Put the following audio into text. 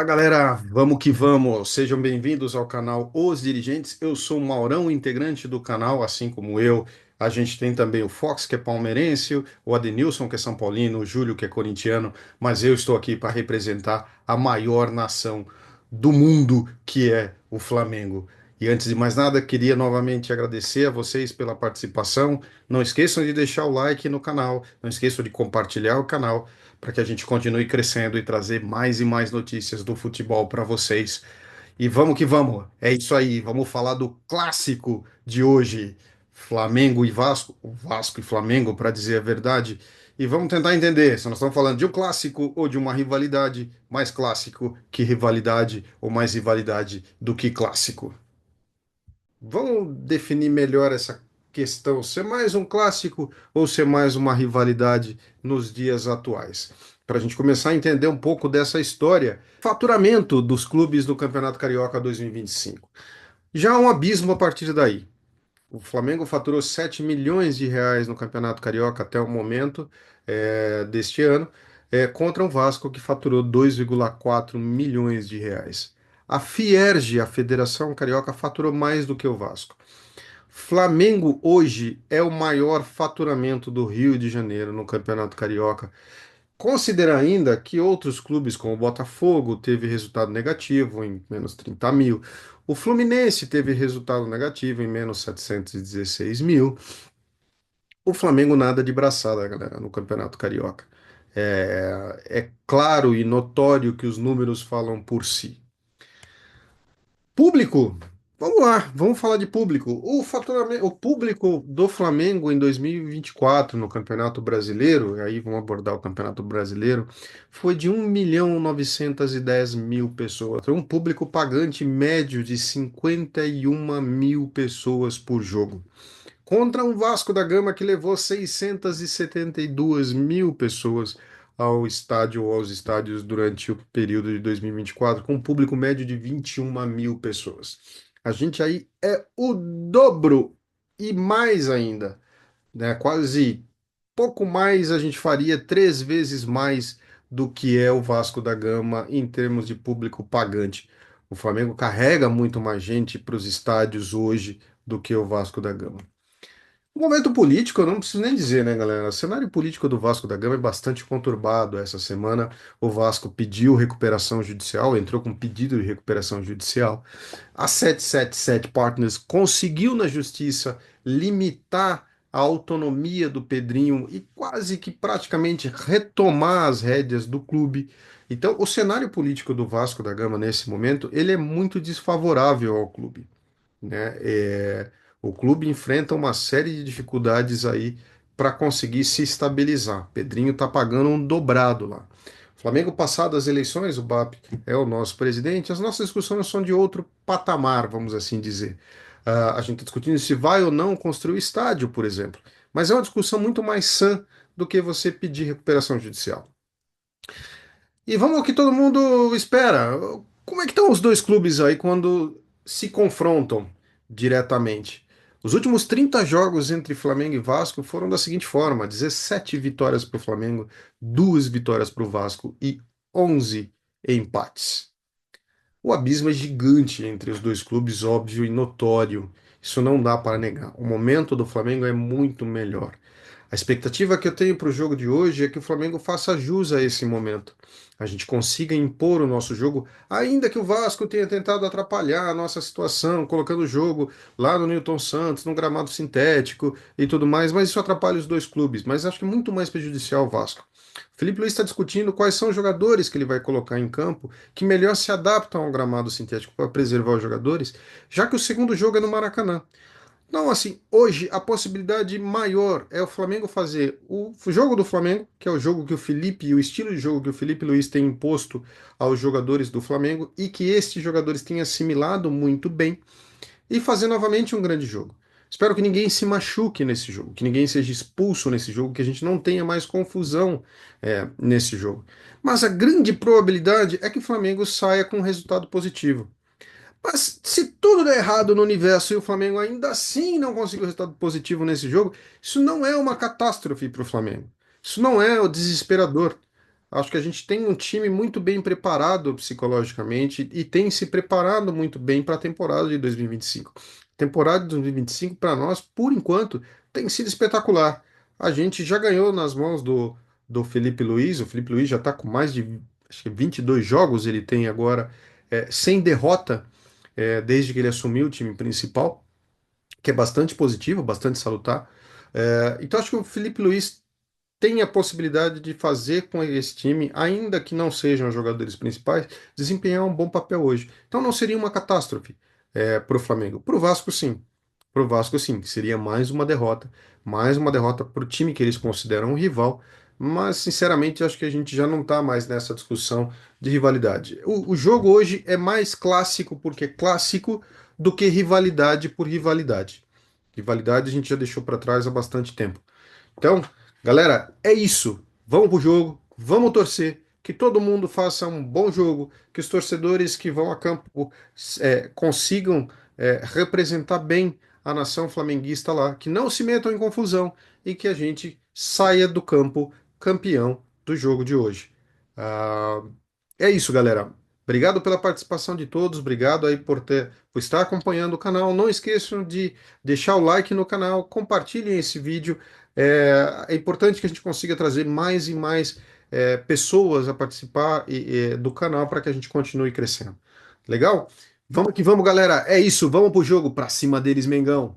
Fala galera, vamos que vamos! Sejam bem-vindos ao canal Os Dirigentes. Eu sou o Maurão, integrante do canal, assim como eu. A gente tem também o Fox, que é palmeirense, o Adenilson, que é São Paulino, o Júlio, que é corintiano, mas eu estou aqui para representar a maior nação do mundo, que é o Flamengo. E antes de mais nada, queria novamente agradecer a vocês pela participação. Não esqueçam de deixar o like no canal, não esqueçam de compartilhar o canal para que a gente continue crescendo e trazer mais e mais notícias do futebol para vocês. E vamos que vamos. É isso aí. Vamos falar do clássico de hoje, Flamengo e Vasco, o Vasco e Flamengo, para dizer a verdade. E vamos tentar entender se nós estamos falando de um clássico ou de uma rivalidade, mais clássico que rivalidade ou mais rivalidade do que clássico. Vamos definir melhor essa questão, ser mais um clássico ou ser mais uma rivalidade nos dias atuais. Para a gente começar a entender um pouco dessa história, faturamento dos clubes do Campeonato Carioca 2025. Já há um abismo a partir daí. O Flamengo faturou 7 milhões de reais no Campeonato Carioca até o momento deste ano, contra o Vasco, que faturou 2,4 milhões de reais. A Fierge, a Federação Carioca, faturou mais do que o Vasco. Flamengo hoje é o maior faturamento do Rio de Janeiro no Campeonato Carioca. Considera ainda que outros clubes, como o Botafogo, teve resultado negativo em menos 30 mil. O Fluminense teve resultado negativo em menos 716 mil. O Flamengo nada de braçada, galera, no Campeonato Carioca. É claro e notório que os números falam por si. Público. Vamos lá, vamos falar de público. O faturamento, o público do Flamengo em 2024 no Campeonato Brasileiro, aí vamos abordar o Campeonato Brasileiro, foi de 1.910.000 pessoas. Um público pagante médio de 51 mil pessoas por jogo. Contra um Vasco da Gama que levou 672 mil pessoas ao estádio ou aos estádios durante o período de 2024, com um público médio de 21 mil pessoas. A gente aí é o dobro e mais ainda, né? Quase pouco mais a gente faria 3 vezes mais do que é o Vasco da Gama em termos de público pagante. O Flamengo carrega muito mais gente para os estádios hoje do que o Vasco da Gama. O momento político, eu não preciso nem dizer, né, galera? O cenário político do Vasco da Gama é bastante conturbado. Essa semana, o Vasco pediu recuperação judicial, entrou com pedido de recuperação judicial. A 777 Partners conseguiu na justiça limitar a autonomia do Pedrinho e quase que praticamente retomar as rédeas do clube. Então, o cenário político do Vasco da Gama nesse momento, ele é muito desfavorável ao clube, né? O clube enfrenta uma série de dificuldades aí para conseguir se estabilizar. Pedrinho está pagando um dobrado lá. Flamengo, passado as eleições, o BAP é o nosso presidente, as nossas discussões são de outro patamar, vamos assim dizer. A gente está discutindo se vai ou não construir o estádio, por exemplo. Mas é uma discussão muito mais sã do que você pedir recuperação judicial. E vamos ao que todo mundo espera. Como é que estão os dois clubes aí quando se confrontam diretamente? Os últimos 30 jogos entre Flamengo e Vasco foram da seguinte forma: 17 vitórias para o Flamengo, 2 vitórias para o Vasco e 11 empates. O abismo é gigante entre os dois clubes, óbvio e notório. Isso não dá para negar. O momento do Flamengo é muito melhor. A expectativa que eu tenho para o jogo de hoje é que o Flamengo faça jus a esse momento. A gente consiga impor o nosso jogo, ainda que o Vasco tenha tentado atrapalhar a nossa situação, colocando o jogo lá no Newton Santos, num gramado sintético e tudo mais, mas isso atrapalha os dois clubes. Mas acho que é muito mais prejudicial o Vasco. Felipe Luiz está discutindo quais são os jogadores que ele vai colocar em campo que melhor se adaptam ao gramado sintético para preservar os jogadores, já que o segundo jogo é no Maracanã. Não, assim, hoje a possibilidade maior é o Flamengo fazer o jogo do Flamengo, que é o jogo que o Felipe e o estilo de jogo que o Felipe Luiz tem imposto aos jogadores do Flamengo e que estes jogadores têm assimilado muito bem, e fazer novamente um grande jogo. Espero que ninguém se machuque nesse jogo, que ninguém seja expulso nesse jogo, que a gente não tenha mais confusão nesse jogo. Mas a grande probabilidade é que o Flamengo saia com um resultado positivo. Mas se tudo der errado no universo e o Flamengo ainda assim não conseguir um resultado positivo nesse jogo, isso não é uma catástrofe para o Flamengo. Isso não é o desesperador. Acho que a gente tem um time muito bem preparado psicologicamente e tem se preparado muito bem para a temporada de 2025. Temporada de 2025, para nós, por enquanto, tem sido espetacular. A gente já ganhou nas mãos do Felipe Luiz. O Felipe Luiz já está com mais de acho que 22 jogos, ele tem agora sem derrota desde que ele assumiu o time principal, que é bastante positivo, bastante salutar. Então, acho que o Felipe Luiz tem a possibilidade de fazer com esse time, ainda que não sejam os jogadores principais, desempenhar um bom papel hoje. Então não seria uma catástrofe para o Flamengo. Para o Vasco, sim. Para o Vasco, sim. Seria mais uma derrota para o time que eles consideram um rival. Mas, sinceramente, acho que a gente já não está mais nessa discussão de rivalidade. O jogo hoje é mais clássico porque é clássico do que rivalidade por rivalidade. Rivalidade a gente já deixou para trás há bastante tempo. Então, galera, é isso. Vamos pro jogo, vamos torcer, que todo mundo faça um bom jogo, que os torcedores que vão a campo consigam representar bem a nação flamenguista lá, que não se metam em confusão e que a gente saia do campo campeão do jogo de hoje. Ah, é isso, galera. Obrigado pela participação de todos, obrigado aí por estar acompanhando o canal. Não esqueçam de deixar o like no canal, compartilhem esse vídeo. É importante que a gente consiga trazer mais e mais pessoas a participar do canal para que a gente continue crescendo. Legal? Vamos que vamos, galera. É isso. Vamos pro jogo. Pra cima deles, Mengão.